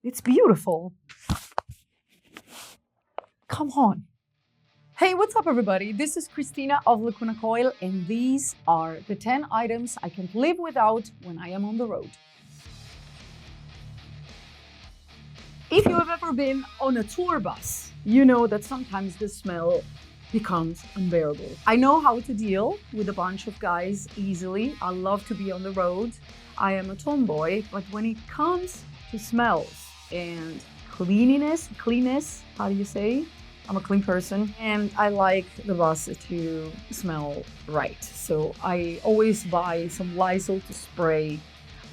It's beautiful. Come on. Hey, what's up everybody? This is Cristina of Lacuna Coil, and these are the 10 items I can't live without when I am on the road. If you have ever been on a tour bus, you know that sometimes the smell becomes unbearable. I know how to deal with a bunch of guys easily. I love to be on the road. I am a tomboy, but when it comes to smells and cleanliness, how do you say? I'm a clean person and I like the bus to smell right. So I always buy some Lysol to spray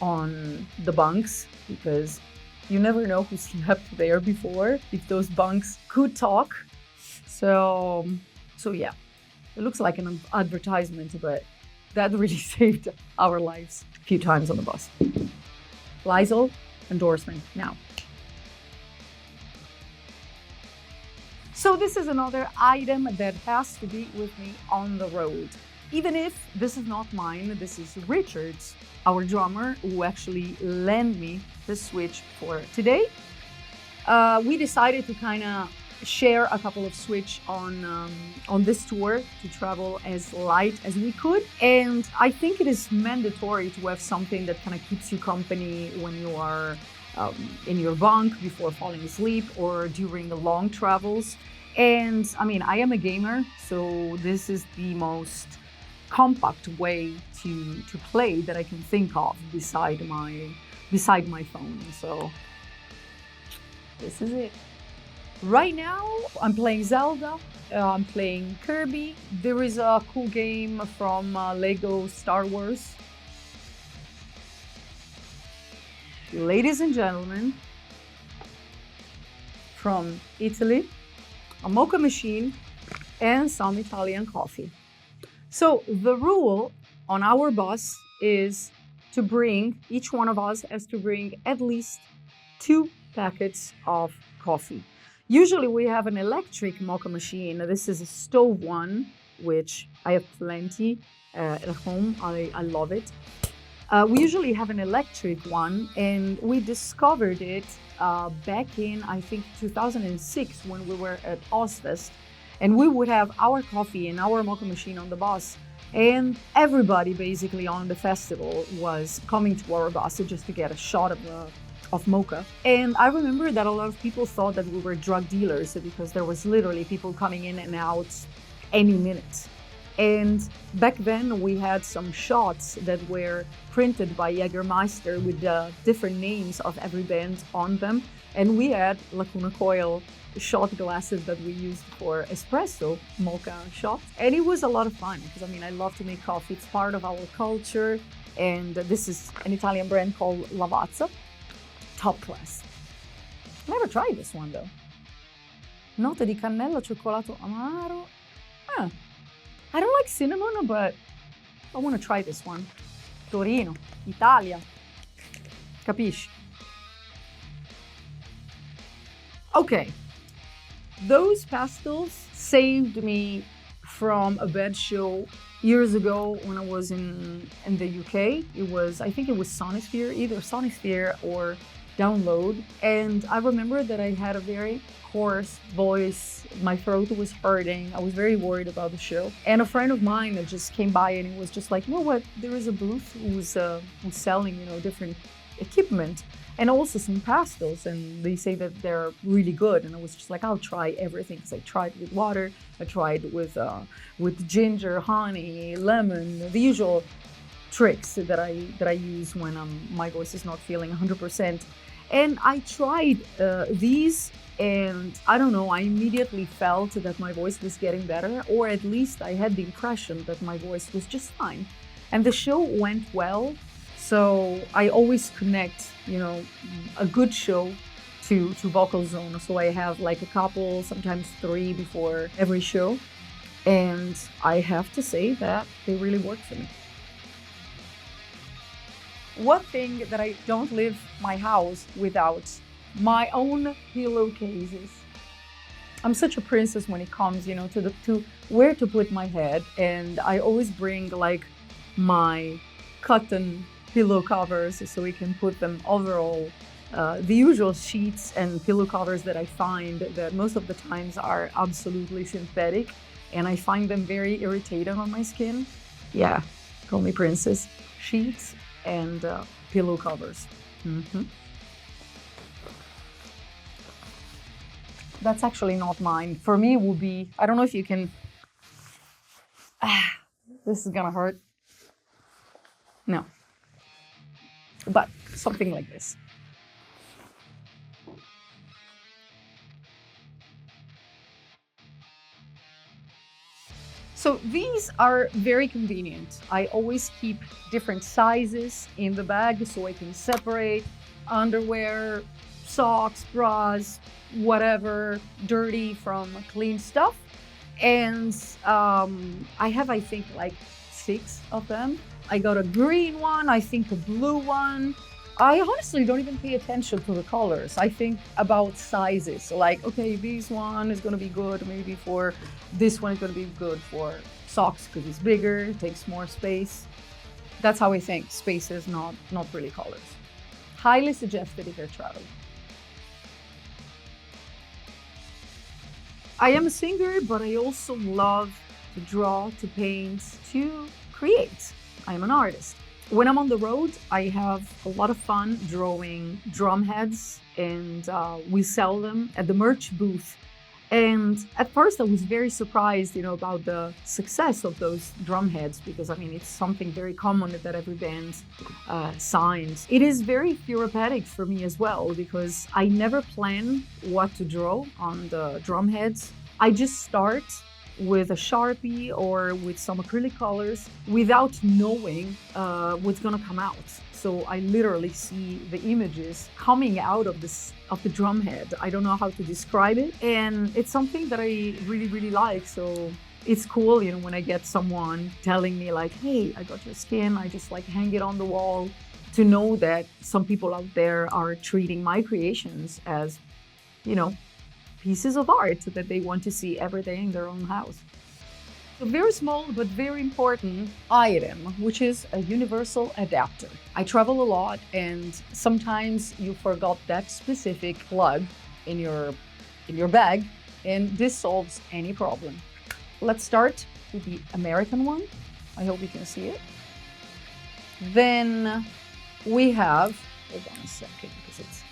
on the bunks because you never know who slept there before, if those bunks could talk. So yeah, it looks like an advertisement, but that really saved our lives a few times on the bus. Lysol endorsement now. So this is another item that has to be with me on the road. Even if this is not mine, this is Richard's, our drummer, who actually lent me the switch for today. We decided to kind of share a couple of switch on this tour to travel as light as we could. And I think it is mandatory to have something that kind of keeps you company when you are in your bunk before falling asleep or during the long travels. And I mean, I am a gamer, so this is the most compact way to play that I can think of beside my phone. So this is it. Right now, I'm playing Zelda, I'm playing Kirby. There is a cool game from Lego Star Wars. Ladies and gentlemen, from Italy, a Mocha Machine and some Italian coffee. So the rule on our bus is to bring, each one of us has to bring at least 2 packets of coffee. Usually we have an electric Mocha Machine. This is a stove one, which I have plenty at home. I love it. We usually have an electric one, and we discovered it back in, I think, 2006 when we were at Ozfest, and we would have our coffee and our Mocha Machine on the bus, and everybody basically on the festival was coming to our bus just to get a shot of mocha. And I remember that a lot of people thought that we were drug dealers because there was literally people coming in and out any minute. And back then we had some shots that were printed by Jägermeister with the different names of every band on them. And we had Lacuna Coil shot glasses that we used for espresso mocha shots. And it was a lot of fun because I mean, I love to make coffee. It's part of our culture. And this is an Italian brand called Lavazza. Top class. Never tried this one though. Note di cannella, cioccolato amaro. I don't like cinnamon, but I want to try this one. Torino, Italia. Capisci? Okay. Those pastels saved me from a bad show years ago when I was in the UK. I think it was Sonisphere, either Sonisphere or Download. And I remember that I had a very hoarse voice, my throat was hurting, I was very worried about the show. And a friend of mine that just came by and he was just like, you know what, there is a booth who's selling, you know, different equipment and also some pastels, and they say that they're really good. And I was just like, I'll try everything, because I tried with water, I tried with ginger, honey, lemon, the usual tricks that I use when my voice is not feeling 100%. And I tried these, and I don't know, I immediately felt that my voice was getting better, or at least I had the impression that my voice was just fine. And the show went well, so I always connect, you know, a good show to Vocal Zone. So I have like a couple, sometimes 3 before every show. And I have to say that they really work for me. One thing that I don't leave my house without, my own pillowcases. I'm such a princess when it comes, you know, to where to put my head, and I always bring like my cotton pillow covers so we can put them overall. The usual sheets and pillow covers that I find that most of the times are absolutely synthetic, and I find them very irritating on my skin. Yeah, call me princess. Sheets and pillow covers. That's actually not mine. For me, it would be, I don't know if you can, this is gonna hurt. No, but something like this. So these are very convenient. I always keep different sizes in the bag so I can separate underwear, socks, bras, whatever, dirty from clean stuff. And I have, I think, like 6 of them. I got a green one, I think a blue one. I honestly don't even pay attention to the colors. I think about sizes. Like, okay, this one is gonna be good maybe for, this one is gonna be good for socks because it's bigger, it takes more space. That's how I think, spaces, not really colors. Highly suggested if you're traveling. I am a singer, but I also love to draw, to paint, to create. I am an artist. When I'm on the road, I have a lot of fun drawing drum heads, and we sell them at the merch booth. And at first I was very surprised, about the success of those drum heads, because I mean, it's something very common that every band signs. It is very therapeutic for me as well, because I never plan what to draw on the drum heads. I just start with a Sharpie or with some acrylic colors without knowing what's gonna come out. So I literally see the images coming out of the drum head. I don't know how to describe it. And it's something that I really, really like. So it's cool, when I get someone telling me like, hey, I got your skin, I just like hang it on the wall, to know that some people out there are treating my creations as, pieces of art that they want to see every day in their own house. A very small but very important item, which is a universal adapter. I travel a lot, and sometimes you forgot that specific plug in your bag, and this solves any problem. Let's start with the American one. I hope you can see it. Then we have, hold on a second, because it's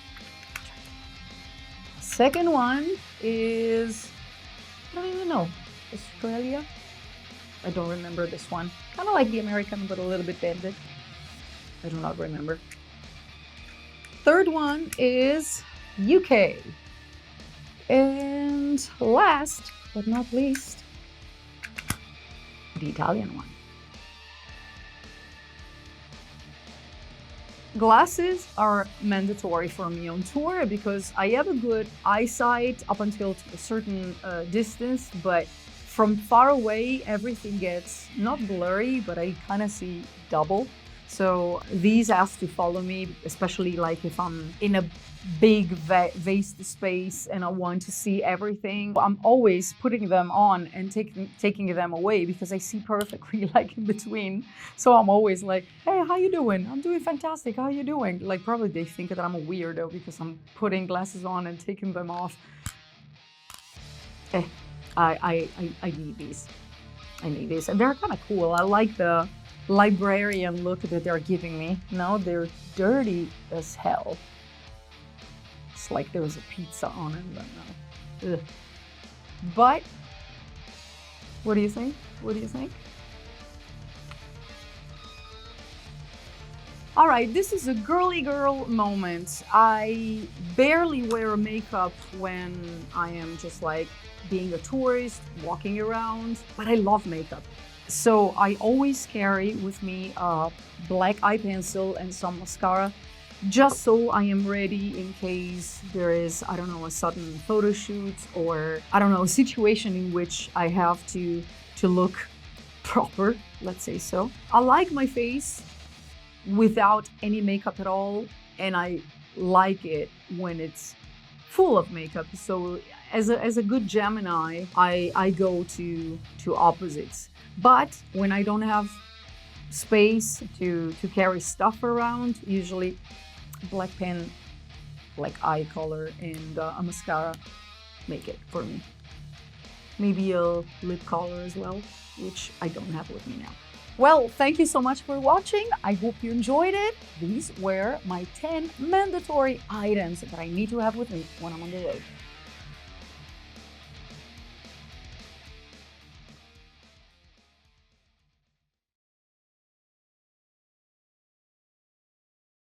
second one is, I don't even know, Australia? I don't remember this one. Kind of like the American, but a little bit bended. I do not remember. Third one is UK. And last but not least, the Italian one. Glasses are mandatory for me on tour because I have a good eyesight up until a certain distance, but from far away, everything gets not blurry, but I kind of see double. So these have to follow me, especially like if I'm in a big vast space and I want to see everything. I'm always putting them on and taking them away because I see perfectly like in between. So I'm always like, hey, how you doing? I'm doing fantastic. How you doing? Like probably they think that I'm a weirdo because I'm putting glasses on and taking them off. I need these. I need these. And they're kind of cool. I like the librarian look that they're giving me. Now they're dirty as hell. It's like there was a pizza on it right now. Ugh. But, what do you think? What do you think? All right, this is a girly girl moment. I barely wear makeup when I am just like being a tourist, walking around, but I love makeup. So I always carry with me a black eye pencil and some mascara, just so I am ready in case there is, I don't know, a sudden photo shoot or, I don't know, a situation in which I have to look proper, let's say so. I like my face without any makeup at all, and I like it when it's full of makeup. So as a good Gemini, I go to opposites. But when I don't have space to carry stuff around, usually black pen, like eye color, and a mascara make it for me. Maybe a lip color as well, which I don't have with me now. Well, thank you so much for watching. I hope you enjoyed it. These were my 10 mandatory items that I need to have with me when I'm on the road.